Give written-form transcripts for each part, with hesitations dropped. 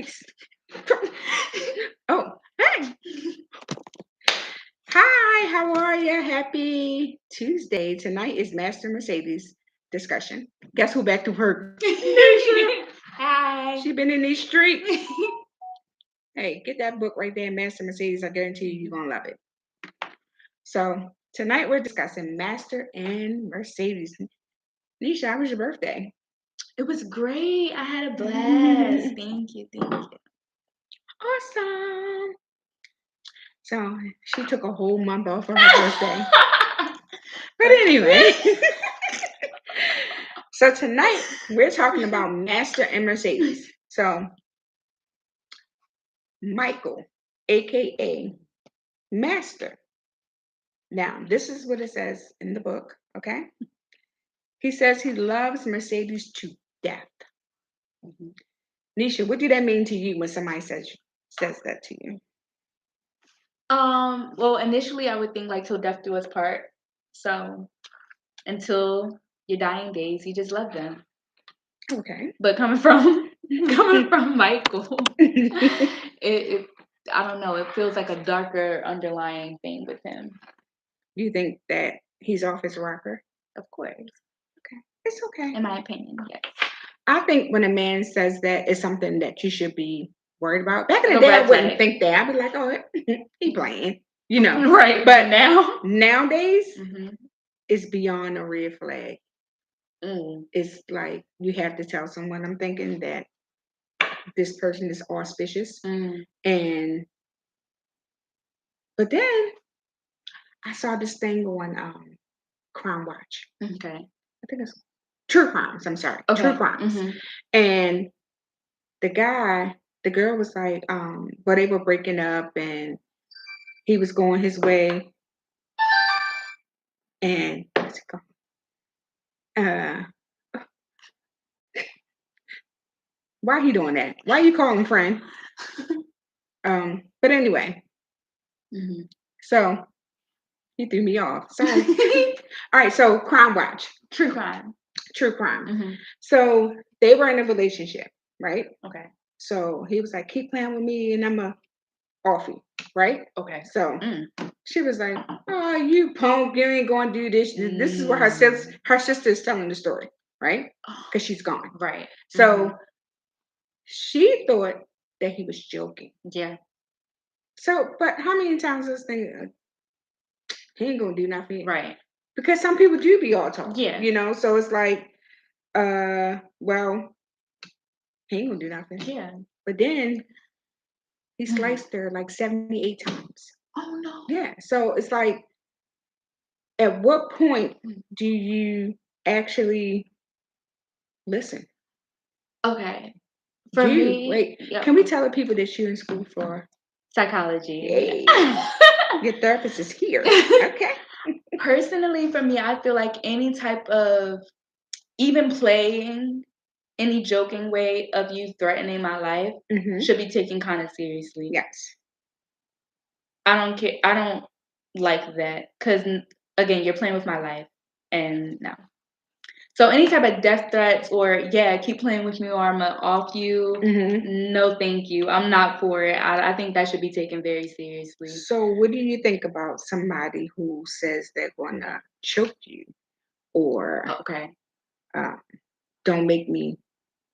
Christ. Oh, hey. Hi, how are you? Happy Tuesday. Tonight is Master Mercedes discussion. Guess who back to work? Hi. She been in these streets. Hey, get that book right there, Master Mercedes. I guarantee you're going to love it. So, tonight we're discussing Master and Mercedes. Nisha, how was your birthday? It was great. I had a blast. Thank you. Awesome. So, she took a whole month off for her birthday. But anyway, so tonight we're talking about Master and Mercedes. So, Michael, aka Master. Now, this is what it says in the book, okay? He says he loves Mercedes to death. Mm-hmm. Nisha, what do that mean to you when somebody says that to you? Well, initially I would think like till death do us part. So until your dying days, you just love them. Okay. But coming from Michael, it I don't know. It feels like a darker underlying thing with him. Do you think that he's off his rocker? Of course. Okay. It's okay. In my opinion, yes. I think when a man says that, it's something that you should be worried about. Back in the day, I wouldn't think that. I'd be like, oh, he playing, you know. Right. But nowadays, it's beyond a red flag. It's like you have to tell someone, I'm thinking that this person is auspicious. But then I saw this thing on Crime Watch. Okay. I think it's True Crimes. I'm sorry. Okay. True Crimes. And the girl was like, well, they were breaking up and he was going his way. And what's it called? Why he doing that? Why you calling friend? But anyway. So he threw me off. Sorry. All right, so Crime Watch. True crime. So they were in a relationship, right? Okay. So he was like, keep playing with me and I'm a off you, right? Okay. So she was like, oh, you punk, you ain't going to do this. This is what her sister is telling the story, right? Because she's gone. Right. So she thought that he was joking. Yeah. So, but how many times this thing, he ain't going to do nothing. Right. Because some people do be all talk. Yeah. You know, so it's like, well, he ain't going to do nothing. Yeah. But then he sliced her like 78 times. Oh, no. Yeah. So it's like, at what point do you actually listen? Okay. For me, wait. Yep. Can we tell the people that you're in school for psychology? Hey. Your therapist is here. Okay. Personally, for me, I feel like any type of even playing, any joking way of you threatening my life should be taken kind of seriously. Yes. I don't care. I don't like that because, again, you're playing with my life, and no. So any type of death threats or, keep playing with me or I'm going to off you, no thank you. I'm not for it. I think that should be taken very seriously. So what do you think about somebody who says they're going to choke you or don't make me?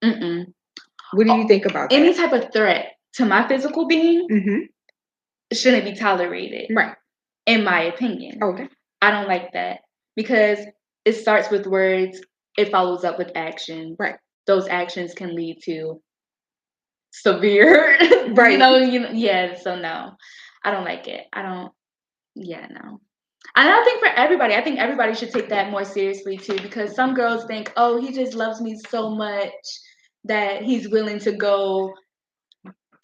What do you think about that? Any type of threat to my physical being shouldn't be tolerated. Right. In my opinion. Okay. I don't like that because it starts with words, it follows up with action. Right. Those actions can lead to severe, right. So no, I don't like it. No. And I don't think for everybody, I think everybody should take that more seriously too, because some girls think, oh, he just loves me so much that he's willing to go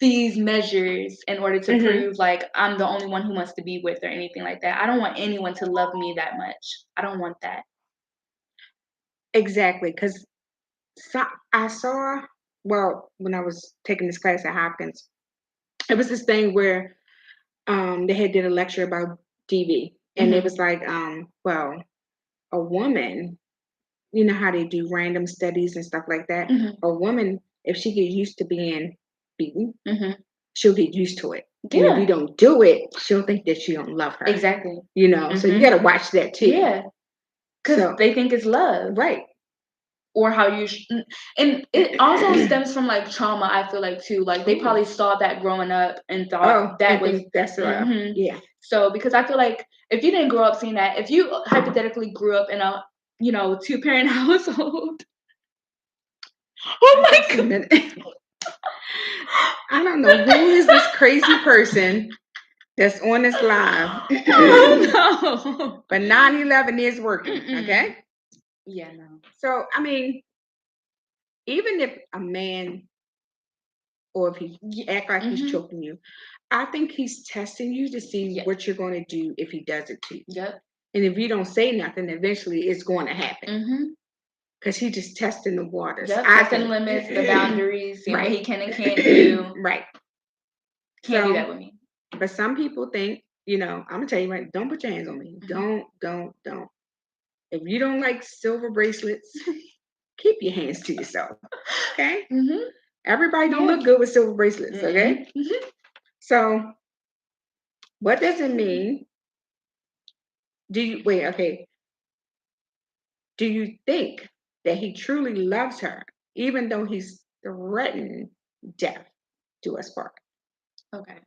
these measures in order to prove like I'm the only one who wants to be with or anything like that. I don't want anyone to love me that much. I don't want that. Exactly, because I saw, well, when I was taking this class at Hopkins, it was this thing where they had did a lecture about DV, and it was like, well, a woman, you know how they do random studies and stuff like that. A woman, if she gets used to being beaten, Mm-hmm. she'll get used to it. And if you Yeah. don't do it, she'll think that you don't love her. Exactly. You know, so you Mm-hmm. got to watch that too. Yeah. Because So, they think it's love. right. Or how you and it also stems from like trauma. I feel like too, like they Ooh. probably saw that growing up and Oh, thought that and was think that's love. mhm. Yeah. So because I feel like if you didn't grow up seeing that, if you hypothetically grew up in a 2-parent household, oh my Just a god, minute. I don't know who is this crazy person that's on this live. oh no, But 9/11 is working, Mm-mm. okay? Yeah, no, So, I mean, even if a man or if he act like he's Mhm. choking you, I think he's testing you to see Yeah. what you're going to do if he does it to you. Yep. And if you don't say nothing, eventually it's going to happen Mm-hmm. because he's just testing the waters. Yep. I Testing think. limits, the boundaries, seeing what Right. he can and can't do. Right. Can't do So, that with me. but some people think, I'm gonna tell you right, don't put your hands on me. Don't. If you don't like silver bracelets, keep your hands to yourself. Okay? Mm-hmm. Everybody don't Yeah. look good with silver bracelets, okay? Mm-hmm. So what does it mean? Okay. Do you think that he truly loves her, even though he's threatened death to us part? Okay.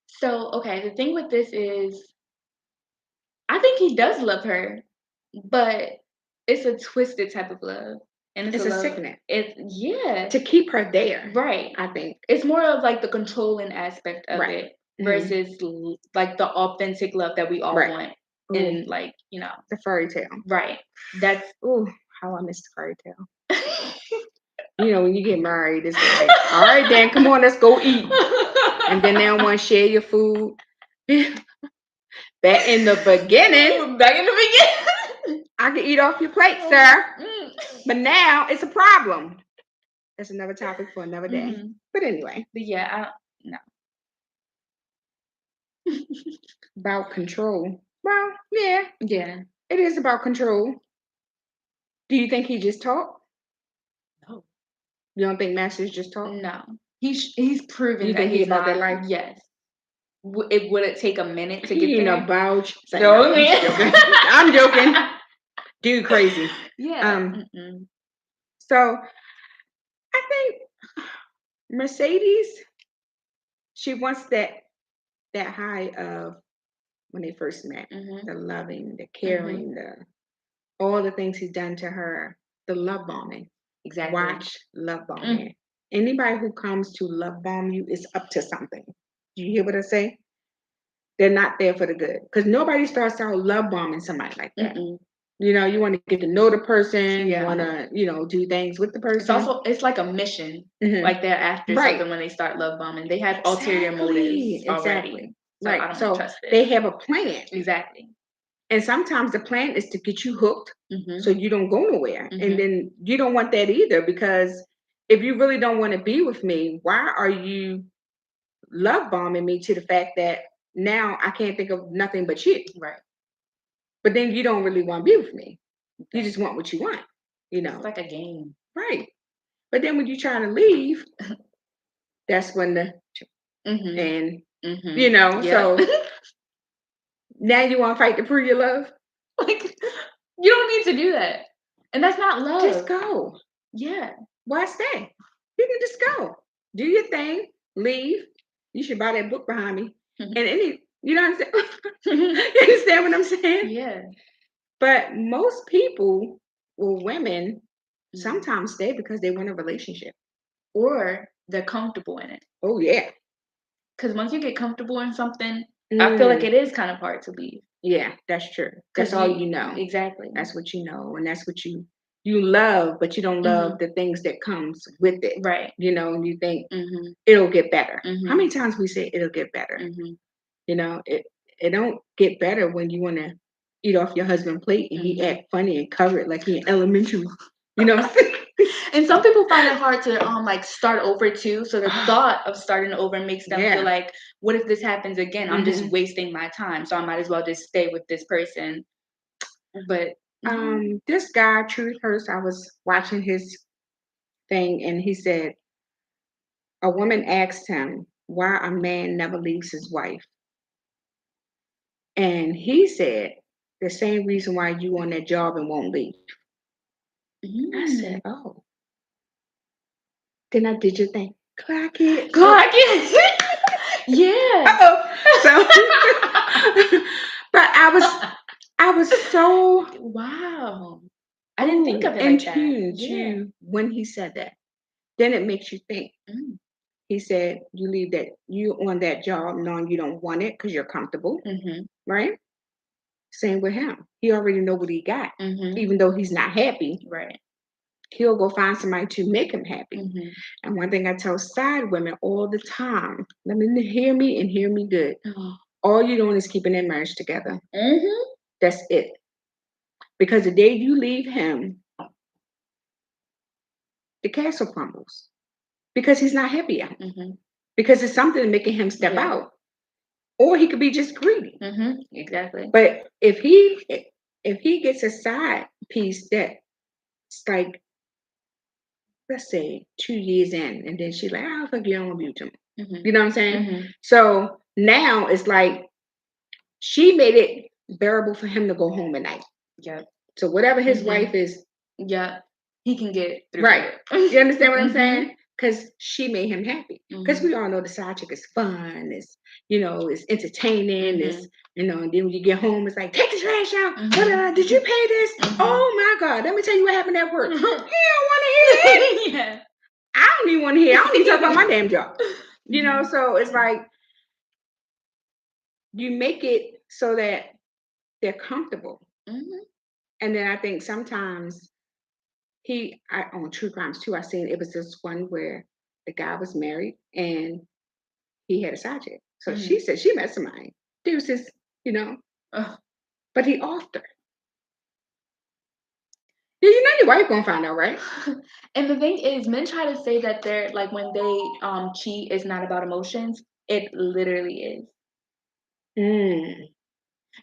So, okay, the thing with this is I think he does love her, but it's a twisted type of love. And it's It's a a love sickness yeah. to keep her there, Right. I think. It's more of like the controlling aspect of Right. it versus like the authentic love that we all Right. want. Ooh, And like, the fairy tale. right. That's Ooh, how I miss the fairy tale. When you get married, it's like, all right, then, come on, let's go eat. And then they don't want to share your food. Back in the beginning, I could eat off your plate, sir. But now it's a problem. That's another topic for another day. Mhm. But anyway, But yeah, no. about control. Well, yeah, Yeah. it is about control. Do you think he just talked? No. You don't think Masters just talked? No. He's proven You that think he he's about that not. life? Yes. Would it take a minute to He get ain't there? about. Like, No, no, I'm just joking. I'm joking. Dude, crazy. Yeah. So I think Mercedes, she wants that high of when they first met, the loving, the caring, all the things he's done to her, the love bombing. Exactly. Watch love bombing. Anybody who comes to love bomb you is up to something. Do you hear what I say? They're not there for the good. Because nobody starts out love bombing somebody like that. You want to get to know the person, you want to, do things with the person. It's like a mission. Like they're after something when they start love bombing. They have ulterior motives already. So Right. I don't So trust it. they have a plan. Exactly. And sometimes the plan is to get you hooked so you don't go nowhere. Mhm. And then you don't want that either, because if you really don't want to be with me, why are you love bombing me to the fact that now I can't think of nothing but you? Right. But then you don't really want to be with me. You just want what you want, It's like a game. Right. But then when you're trying to leave, that's when and Yep. so now you want to fight to prove your love? Like, you don't need to do that. And that's not love. Just go. Yeah. Why stay? You can just go. Do your thing, leave. You should buy that book behind me. And you know what I'm saying? You understand what I'm saying? Yeah. But most people, or women, sometimes stay because they want a relationship. Or they're comfortable in it. Oh, yeah. Because once you get comfortable in something, I feel like it is kind of hard to leave. Yeah, that's true. That's all you know. Exactly. That's what you know. And that's what you love, but you don't love the things that comes with it. Right. And you think it'll get better. How many times we say it'll get better? It don't get better when you want to eat off your husband's plate and he act funny and cover it like he in elementary. And some people find it hard to like start over too. So the thought of starting over makes them feel like, what if this happens again? I'm just wasting my time. So I might as well just stay with this person. But this guy, Truth Hurst, I was watching his thing, and he said a woman asked him why a man never leaves his wife, and he said the same reason why you on that job and won't leave. I said, Mm. oh. Then I did your thing. Clock it. Clock it. Yeah. Oh. So, but I was so Wow. I didn't think of it in like that. tune Yeah. to when he said that. Then it makes you think. Mm. He said, you leave that, you on that job knowing you don't want it because you're comfortable, Mhm. right? Same with him. He already know what he got. Mhm. Even though he's not happy, Right. he'll go find somebody to make him happy. Mhm. And one thing I tell side women all the time, let me hear me and hear me good. Oh. All you're doing is keeping that marriage together. Mhm. That's it. Because the day you leave him, the castle crumbles. Because he's not happy out. Mhm. Because it's something making him step Yeah. out. Or he could be just greedy. Mhm. Exactly. But if he gets a side piece that's like, let's say 2 years in, and then she's like, I don't think you don't want to be with him. Mhm. You know what I'm saying? Mhm. So now it's like she made it bearable for him to go home at night. Yep. So whatever his Mhm. wife is, Yep. He can get through right. it. You understand what I'm Mhm. saying? Because she made him happy. Because Mhm. we all know the side chick is fun, it's entertaining, Mhm. and then when you get home, it's like, take the trash out. Mhm. Did you pay this? Mhm. Oh my God, let me tell you what happened at work. He don't want to hear that. Yeah. I don't even want to hear. I don't even talk about my damn job. Mhm. So it's like you make it so that they're comfortable. Mhm. And then I think sometimes on True Crimes too, I seen it was this one where the guy was married and he had a side chick. So she Mhm. said she met somebody. There was this, Ugh. but he offed her. Yeah, you know your wife gonna find out, right? And the thing is, men try to say that they're like when they cheat is not about emotions. It literally is. Mm,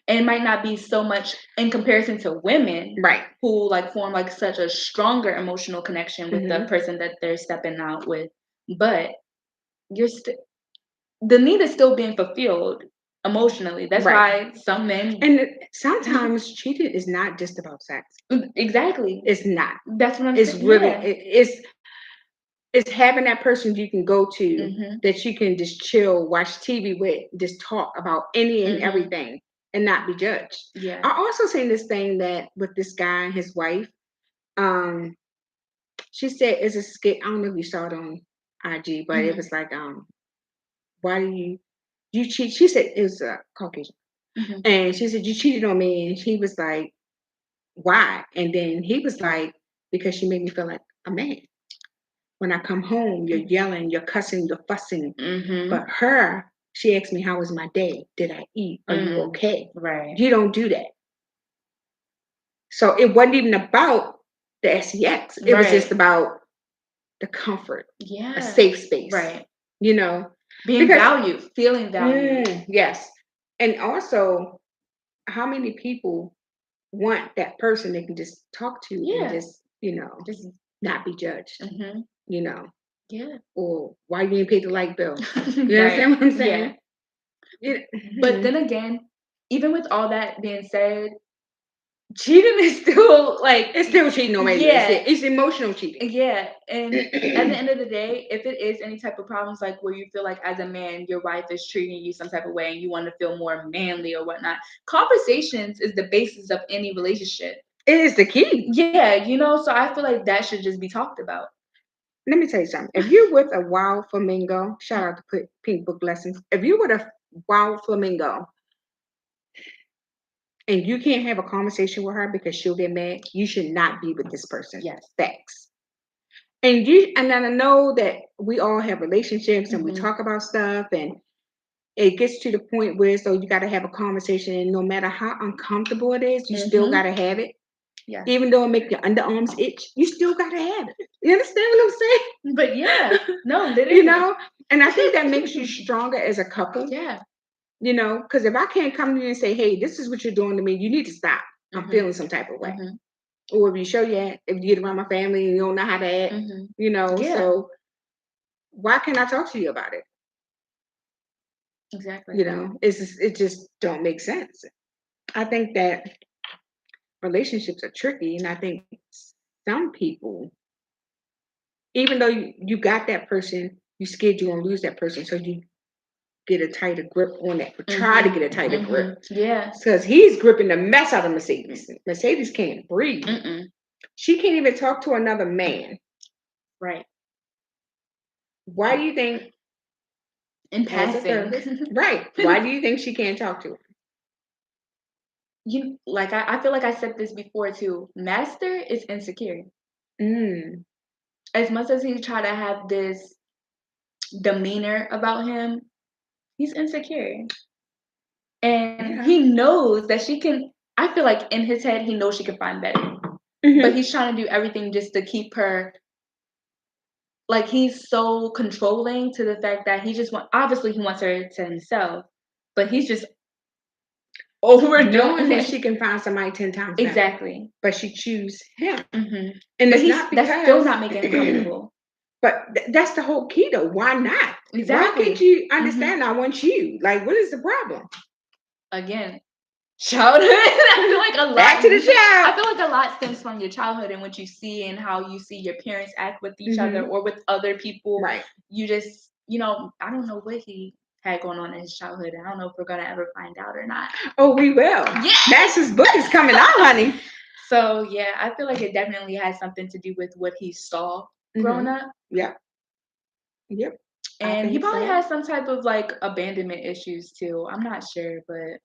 And it might not be so much in comparison to women right. who like form like such a stronger emotional connection with the Hmm. person that they're stepping out with, but you're the need is still being fulfilled emotionally. That's Right. why some men And sometimes cheating is not just about sex. exactly. It's not. That's what I'm It's saying. really Yeah. it's having that person you can go to Mhm. that you can just chill, watch TV with, just talk about any and Mhm. everything and not be judged. Yeah. I also seen this thing that with this guy and his wife, um, she said it's a skit. I don't know if you saw it on IG, but it Mhm. was like, why do you cheat? She said it was a Caucasian. Mhm. And she said, you cheated on me. And he was like, why? And then he was like, because she made me feel like a man. When I come home, you're yelling, you're cussing, you're fussing. Mhm. But her, she asked me, how was my day? Did I eat? Are you okay? Right. You don't do that. So it wasn't even about the sex. It was just Right. about the comfort, a Yeah. safe space, Right. Being because valued, feeling valued. yes. And also, how many people want that person they can just talk to and Yeah. just, Just not be judged, mhm. you know, Yeah. or why you ain't paid the light bill. You Right. understand what I'm Yeah. saying? It, But then again, even with all that being said, cheating is still like it's still cheating no matter. yeah. It's emotional cheating. Yeah, and at the end of the day, if it is any type of problems, like where you feel like as a man, your wife is treating you some type of way and you want to feel more manly or whatnot, conversations is the basis of any relationship. It is the key. Yeah, so I feel like that should just be talked about. Let me tell you something. If you're with a wild flamingo, shout out to Pink Book Lessons. If you're with a wild flamingo and you can't have a conversation with her because she'll get mad, you should not be with this person. Yes. Facts. And then I know that we all have relationships and we talk about stuff, and it gets to the point where so you got to have a conversation, and no matter how uncomfortable it is, you still got to have it. Yeah. Even though it make your underarms itch, you still got to have it. You understand what I'm saying? But yeah, no, literally. And I think that makes you stronger as a couple. Yeah. Because if I can't come to you and say, hey, this is what you're doing to me, you need to stop. I'm feeling some type of way. Or if you show if you get around my family and you don't know how to act, Yeah, so why can't I talk to you about it? exactly. It just don't make sense. I think that relationships are tricky, and I think some people, even though you got that person, you scared you're gonna lose that person, so you get a tighter grip on that, or try to get a tighter grip, Yeah. because he's gripping the mess out of Mercedes. Mercedes can't breathe. She can't even talk to another man. Right. Why do you think, In as a passing. therapist, right? Why do you think she can't talk to him? I feel like I said this before too. Master is insecure. Mm. As much as he try to have this demeanor about him, he's insecure. And Yeah. he knows that she can, I feel like in his head, he knows she can find better. But he's trying to do everything just to keep her, like, he's so controlling to the fact that obviously he wants her to himself, but he's just overdoing Knowing that it. she can find somebody 10 times better. Exactly. But she choose him. And it's not because that's still not making him comfortable. But that's the whole key, though. Why not? Exactly. Why can't you understand? I want you. Like, what is the problem? Again, childhood. I feel like a lot. Back to the child. I feel like a lot stems from your childhood and what you see and how you see your parents act with each other or with other people. Right. You just, I don't know what he had going on in his childhood. I don't know if we're gonna ever find out or not. Oh, we will. Yeah. Master's book is coming out, honey. So yeah, I feel like it definitely has something to do with what he saw growing up. Yep. And he probably has some type of like abandonment issues too. I'm not sure, but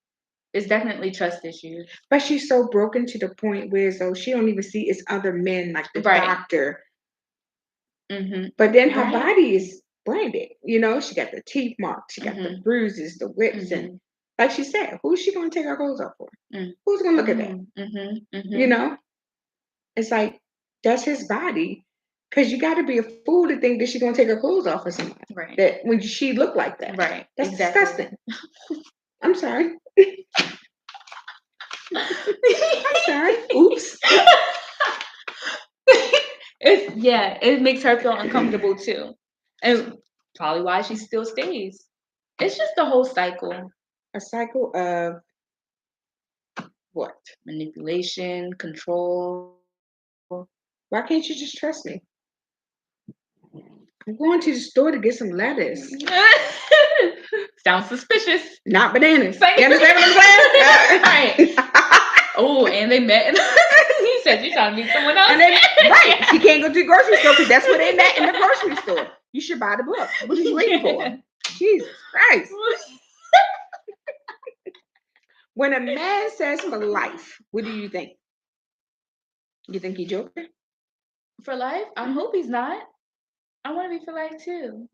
it's definitely trust issues. But she's so broken to the point where she don't even see it's other men, like the doctor. But then her body is branded. She got the teeth marks, she got the bruises, the whips, and like she said, who's she gonna take her clothes off for? Who's gonna look at that? It's like, that's his body. Because you got to be a fool to think that she's gonna take her clothes off for somebody. Right. That when she look like that. Right. That's disgusting. I'm sorry. I'm sorry. Oops. It makes her feel uncomfortable too. And probably why she still stays. It's just the whole cycle. A cycle of what? Manipulation, control. Why can't you just trust me? I'm going to the store to get some lettuce. Sounds suspicious. Not bananas. You understand what I'm saying? Right. Oh, and they met. He said, "You're trying to meet someone else." And then, right. She can't go to the grocery store because that's where they met, in the grocery store. You should buy the book. What are you waiting for? Jesus Christ. When a man says for life, what do you think? You think he's joking? For life? I hope he's not. I want to be for life too.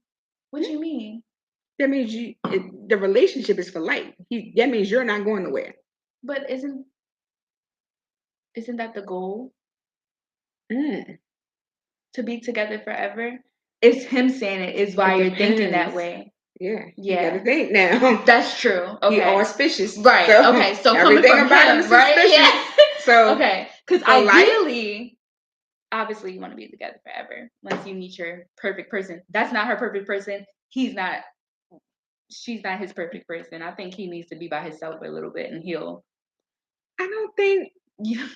What do you mean? That means the relationship is for life. That means you're not going nowhere. But isn't that the goal? To be together forever? It's him saying it is why you're thinking that way. Yeah. You gotta think now. That's true. Okay. He auspicious. Right. So okay. So everything coming from about him, him is right? suspicious. Yeah. So okay. Because ideally, obviously, you want to be together forever once you meet your perfect person. That's not her perfect person. She's not his perfect person. I think he needs to be by himself a little bit and heal. I don't think. Yeah.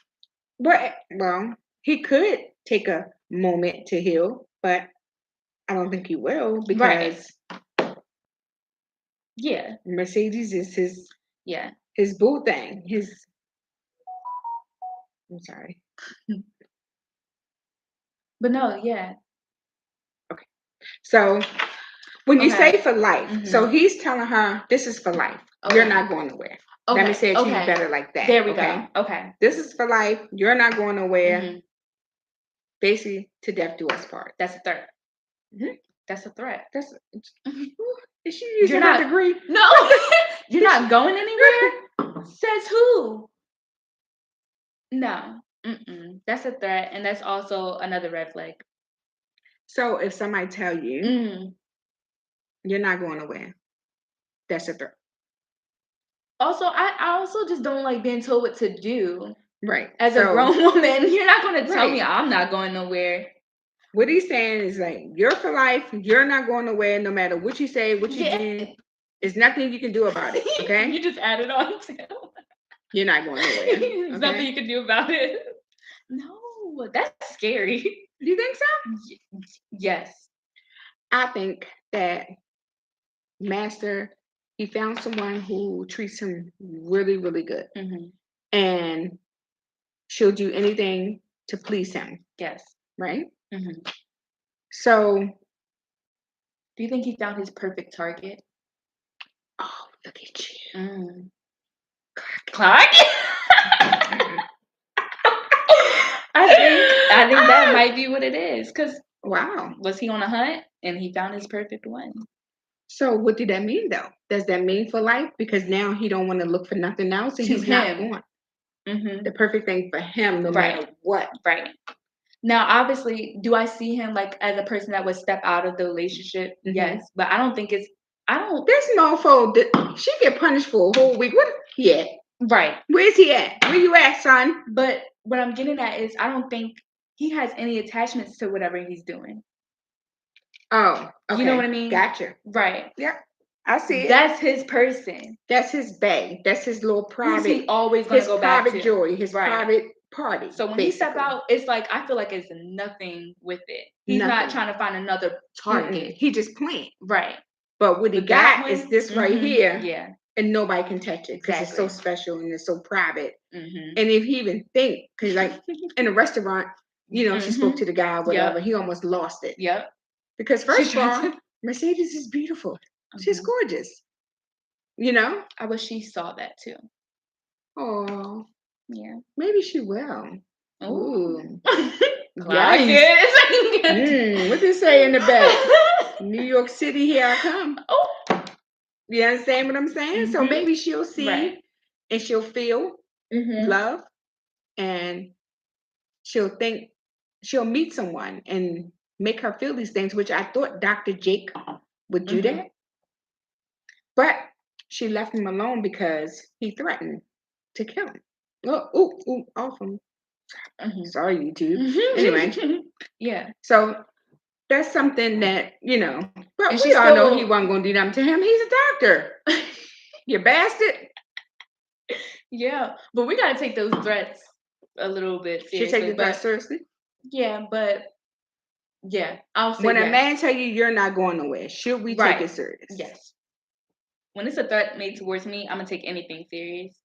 But well, he could take a moment to heal, but I don't think he will because Mercedes is his boo thing. I'm sorry. But no, yeah. Okay. So when you say for life, so he's telling her this is for life. You're not going nowhere. Okay. Let me say it to you better like that. There we go. Okay. This is for life. You're not going nowhere. Basically, to death do us part. That's a threat. That's a threat. Is she using her degree? No, you're not going anywhere. Says who? No. That's a threat, and that's also another red flag. So if somebody tell you you're not going nowhere, that's a threat. Also, I also just don't like being told what to do. Right. As a So grown woman, you're not going to tell me right. I'm not going nowhere. What he's saying is like, you're for life. You're not going nowhere, no matter what you say, what you Yeah. do. There's nothing you can do about it. Okay. You just added on to. You're not going nowhere. There's nothing Okay. you can do about it. No, that's scary. You think so? Yes. I think that Master, he found someone who treats him really, really good, Mm-hmm. and she'll do anything to please him. Yes. Right. Mm-hmm. So, Do you think he found his perfect target? oh, look at you. Mm. Clark? I think that might be what it is. Cause Wow. was he on a hunt and he found his perfect one? So what did that mean though? Does that mean for life? Because now he don't want to look for nothing else, and To he's not him. going. Mm-hmm. The perfect thing for him, no Right. matter what. Right. Now, obviously, do I see him like as a person that would step out of the relationship? Mhm. Yes, but I don't think it's. I don't. This mofo, she get punished for a whole week. What? Yeah. Right. Where's he at? Where you at, son? But what I'm getting at is I don't think he has any attachments to whatever he's doing. Oh, okay. You know what I mean? Gotcha. Right. Yeah, I see it. That's his person. That's his bae. That's his little Who's private. he always going His to go back private to? joy. His Right. private party. So when basically. he step out, it's like I feel like it's nothing with it. He's Nothing. not trying to find another target. He just playing. Right. But what he But that got one, is this right here, yeah. and nobody can touch it because it's so Exactly. special and it's so private. Mm-hmm. And if he even think, because like in a restaurant, you know, she spoke to the guy, or whatever, he almost lost it. Yep. Because first of all, Mercedes is beautiful. She's gorgeous. You know? I wish she saw that too. Oh, Yeah. maybe she will. Ooh. Yes. What they say in the back? New York City, here I come. Oh. You understand what I'm saying? So maybe she'll see and she'll feel love, and she'll meet someone and make her feel these things, which I thought Dr. Jake would do that. But she left him alone because he threatened to kill him. Oh, awesome. Sorry, YouTube. Anyway. Yeah. So that's something that, you know, but And we all know he wasn't going to do nothing to him. He's a doctor. You bastard. Yeah. But we got to take those threats a little bit seriously. Should take the threat seriously? Yeah, but yeah, I'll say when yes. a man tell you you're not going nowhere, should we take it serious? Yes. When it's a threat made towards me, I'm gonna take anything serious.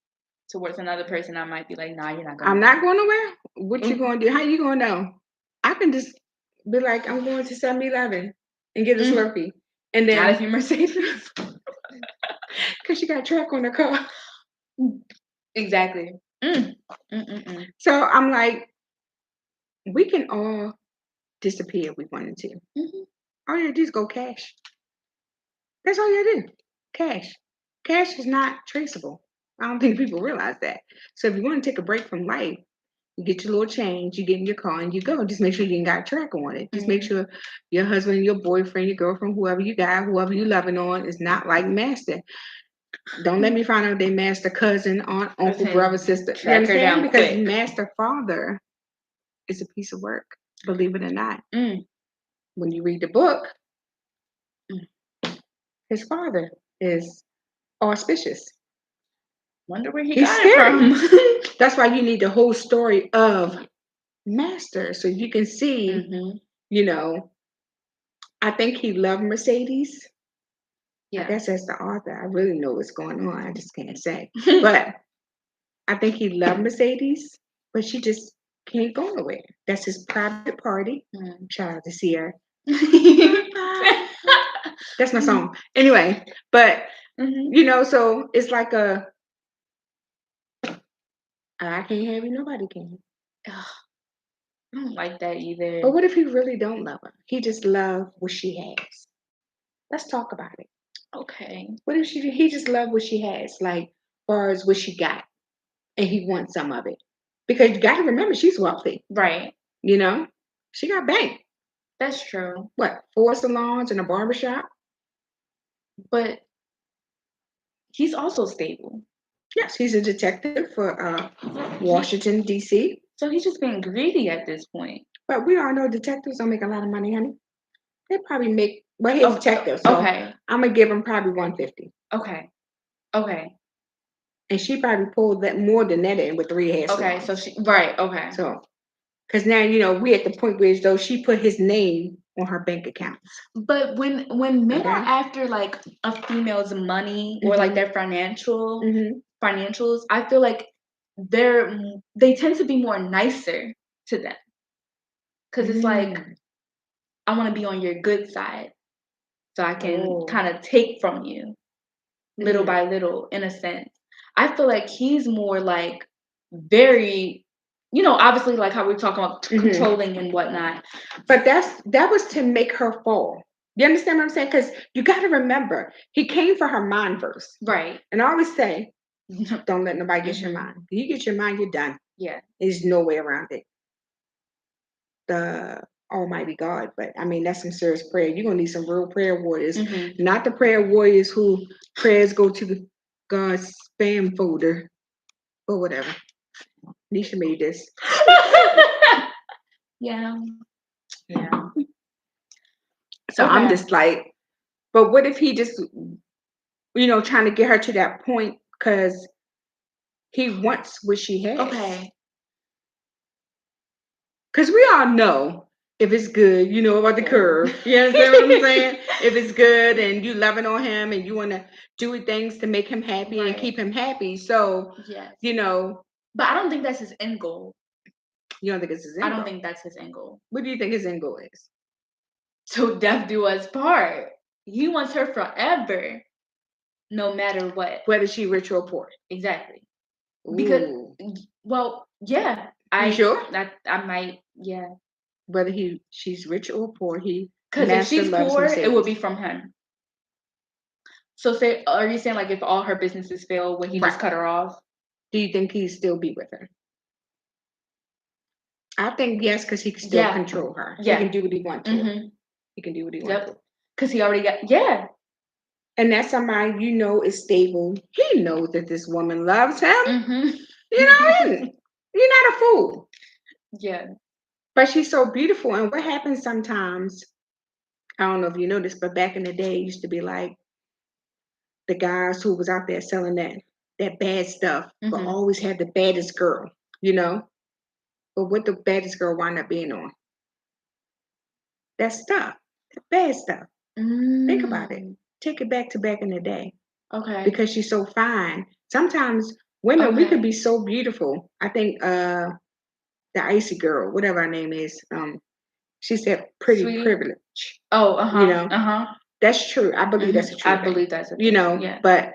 Towards another person, I might be like, nah, you're not going. I'm not going nowhere. What you going to do? How you going to know? I can just be like, I'm going to 7-Eleven and get a Slurpee, and then not if you're Mercedes, because she got track on her car. Exactly. So I'm like, we can all disappear if we wanted to. All you do is go cash. That's all you do. Cash. Cash is not traceable. I don't think people realize that. So if you want to take a break from life, you get your little change, you get in your car and you go. Just make sure you ain't got a track on it. Just make sure your husband, your boyfriend, your girlfriend, whoever you got, whoever you loving on is not like Master. Don't let me find out they Master cousin, aunt, uncle, brother, sister. You understand? Because Master father is a piece of work, believe it or not. When you read the book, his father is auspicious. Wonder where he got it from. That's why you need the whole story of Master, so you can see, you know, I think he loved Mercedes. Yeah. I guess that's the author. I really know what's going on. I just can't say. But I think he loved Mercedes, but she just can't go nowhere. That's his private party. Shout out to Sierra. That's my song. Anyway, but you know, so it's like I can't have you, nobody can. I don't like that either. But what if he really don't love her? He just love what she has. Let's talk about it. Okay. What if he just love what she has, like far as what she got, and he wants some of it? Because you got to remember, she's wealthy, right? You know, she got bank. That's true. What, 4 salons and a barbershop? But he's also stable. Yes, he's a detective for He, Washington D.C. so he's just being greedy at this point. But we all know detectives don't make a lot of money, honey. They probably make. Well, he's a Oh, detective, so okay, I'm gonna give him probably 150. okay, okay, And she probably pulled that more than that in with three hair okay. So salons. she right, okay. So, because now we at the point where as though she put his name on her bank accounts. But when men are Okay. after like a female's money or like Mhm. their Mhm. financials, I feel like they tend to be more nicer to them because it's like Mm. I want to be on your good side so I can Oh. kind of take from you little Mhm. by little in a sense. I feel like he's more like very, obviously like how we are talking about Mhm. controlling and whatnot. But that was to make her fall. You understand what I'm saying? Because you got to remember, he came for her mind first. Right. And I always say, don't let nobody get your mind. If you get your mind, you're done. Yeah. There's no way around it. The Almighty God. But I mean, that's some serious prayer. You're gonna need some real prayer warriors, not the prayer warriors who prayers go to the God's spam folder or whatever. Nisha made this. Yeah. Yeah. So I'm just like, but what if he just, trying to get her to that point because he wants what she has. Okay. Because we all know if it's good, you know about the curve. You understand what I'm saying? If it's good and you loving on him and you want to do things to make him happy and keep him happy. So, Yes. But I don't think that's his end goal. You don't think it's his end goal? I don't think that's his end goal. What do you think his end goal is? So death do us part. He wants her forever, no matter what. Whether she rich or poor. Exactly. Ooh. Because, well, yeah. You sure? I might, yeah. Whether she's rich or poor, because if she's poor, it would be from him. So are you saying like if all her businesses fail, would he just cut her off? Do you think he'd still be with her? I think yes, because he can still control her. Yeah. He can do what he wants to. He can do what he wants to. Because he already got, And that's somebody is stable. He knows that this woman loves him. You're not a fool. Yeah. But she's so beautiful. And what happens sometimes, I don't know if you know this, but back in the day, it used to be like the guys who was out there selling that bad stuff, but always had the baddest girl, But what the baddest girl wind up being on? That stuff, that bad stuff. Think about it. Take it back in the day. Okay. Because she's so fine. Sometimes women, we could be so beautiful. I think the icy girl, whatever her name is, she said pretty Sweetie? privilege. Oh, That's true. I believe that's a true I believe that's a thing. But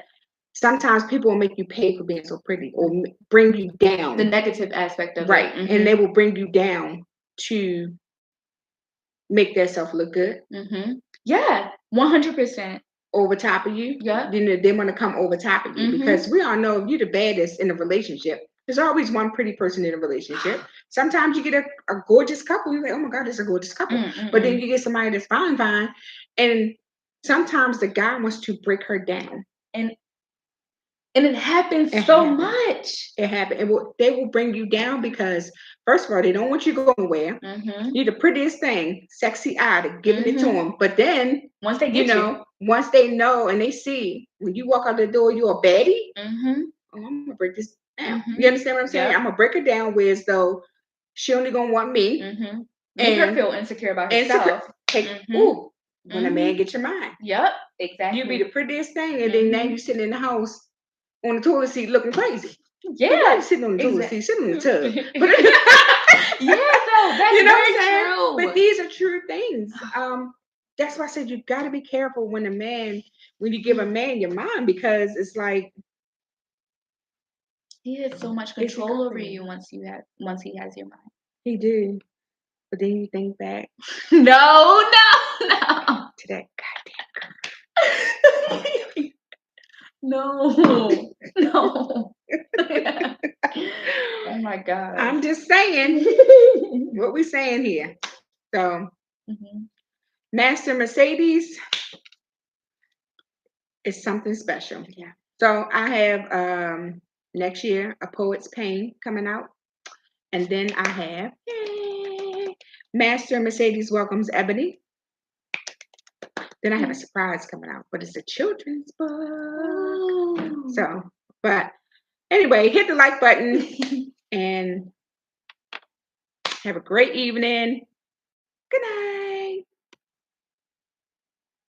sometimes people will make you pay for being so pretty or bring you down. The negative aspect of right. it. And they will bring you down to make themselves look good. Yeah, 100%. Over top of you. Yeah. They want to come over top of you because we all know if you're the baddest in a relationship, there's always one pretty person in a relationship. Sometimes you get a gorgeous couple, you're like, oh my God, it's a gorgeous couple. But then you get somebody that's fine. And sometimes the guy wants to break her down. And it happens so much. It happens. They will bring you down because, first of all, they don't want you going nowhere. You're the prettiest thing, sexy eye, giving it to them. But then, once they get once they know and they see when you walk out the door, you're a baddie. Oh, I'm gonna break this down. You understand what I'm saying? I'm gonna break her down where as though she only gonna want me. Make her feel insecure about herself. When a man gets your mind. Yep, exactly. You be the prettiest thing, and then now you sitting in the house on the toilet seat looking crazy. Yeah. Why you sitting on the toilet seat? Sitting on the tub. That's very true. But these are true things. That's why I said you got to be careful when you give a man your mind, because it's like he has so much control over you once he has your mind. He do. But then you think back. No. To that goddamn girl. No. Oh my God. I'm just saying what we saying here. So, Master Mercedes is something special. Yeah. So I have next year, A Poet's Pain coming out. And then I have Master Mercedes Welcomes Ebony. Then I have a surprise coming out, but it's a children's book. Ooh. So, but anyway, hit the like button and have a great evening. Good night.